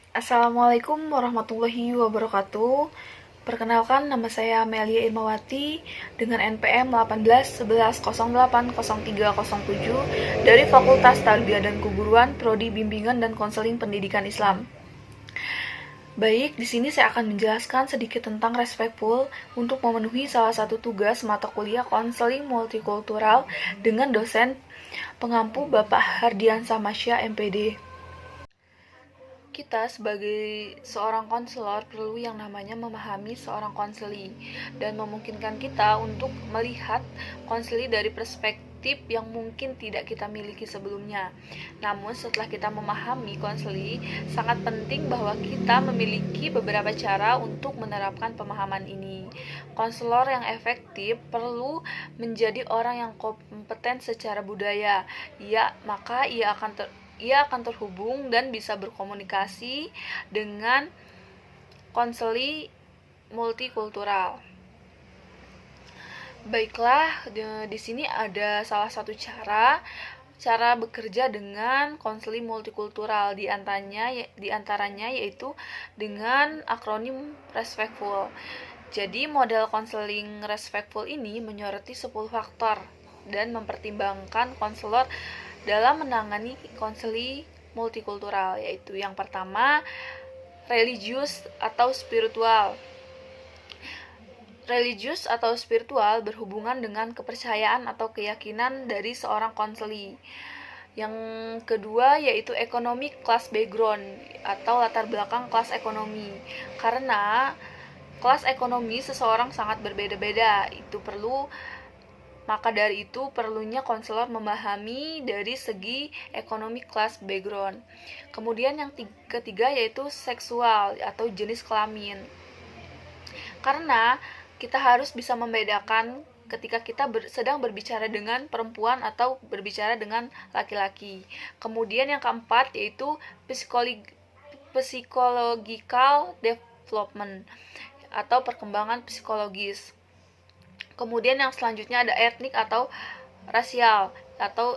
Assalamualaikum warahmatullahi wabarakatuh. Perkenalkan, nama saya Melia Irmawati dengan NPM 1811080307 dari Fakultas Tarbiyah dan Keguruan, Prodi Bimbingan dan Konseling Pendidikan Islam. Baik, di sini saya akan menjelaskan sedikit tentang Respectful untuk memenuhi salah satu tugas mata kuliah konseling multikultural dengan dosen pengampu Bapak Hardiansyah Masya, MPD. Kita sebagai seorang konselor perlu yang namanya memahami seorang konseli dan memungkinkan kita untuk melihat konseli dari perspektif yang mungkin tidak kita miliki sebelumnya. Namun setelah kita memahami konseli, sangat penting bahwa kita memiliki beberapa cara untuk menerapkan pemahaman ini. Konselor yang efektif perlu menjadi orang yang kompeten secara budaya. Maka ia akan terhubung dan bisa berkomunikasi dengan konseli multikultural. Baiklah, di sini ada salah satu cara bekerja dengan konseli multikultural, di antaranya yaitu dengan akronim Respectful. Jadi model konseling Respectful ini menyoroti 10 faktor dan mempertimbangkan konselor dalam menangani konseli multikultural, yaitu yang pertama, religius atau spiritual. Religius atau spiritual berhubungan dengan kepercayaan atau keyakinan dari seorang konseli. Yang kedua yaitu economic class background atau latar belakang kelas ekonomi. Karena kelas ekonomi seseorang sangat berbeda-beda, maka dari itu perlunya konselor memahami dari segi ekonomi class background. Kemudian yang ketiga yaitu seksual atau jenis kelamin. Karena kita harus bisa membedakan ketika kita sedang berbicara dengan perempuan atau berbicara dengan laki-laki. Kemudian yang keempat yaitu psychological development atau perkembangan psikologis. Kemudian yang selanjutnya ada etnik atau rasial atau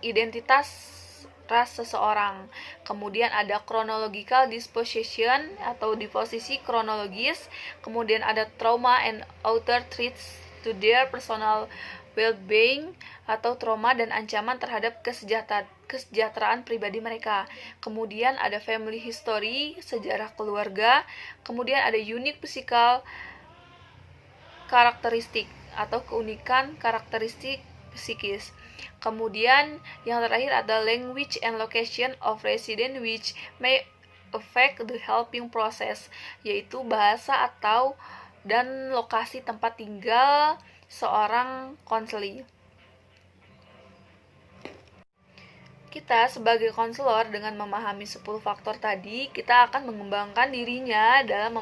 identitas ras seseorang. Kemudian ada chronological disposition atau disposisi kronologis. Kemudian ada trauma and outer threats to their personal well-being atau trauma dan ancaman terhadap kesejahteraan pribadi mereka. Kemudian ada family history, sejarah keluarga. Kemudian ada unique physical karakteristik atau keunikan karakteristik psikis. Kemudian yang terakhir ada language and location of resident which may affect the helping process, yaitu bahasa dan lokasi tempat tinggal seorang konseli. Kita sebagai konselor dengan memahami 10 faktor tadi, kita akan mengembangkan dirinya dalam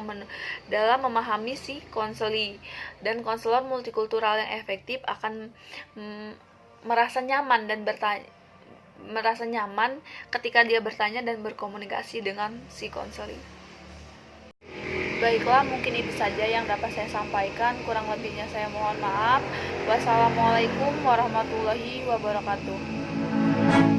memahami si konseli. Dan konselor multikultural yang efektif akan merasa nyaman ketika dia bertanya dan berkomunikasi dengan si konseli. Baiklah, mungkin itu saja yang dapat saya sampaikan. Kurang lebihnya saya mohon maaf. Wassalamualaikum warahmatullahi wabarakatuh.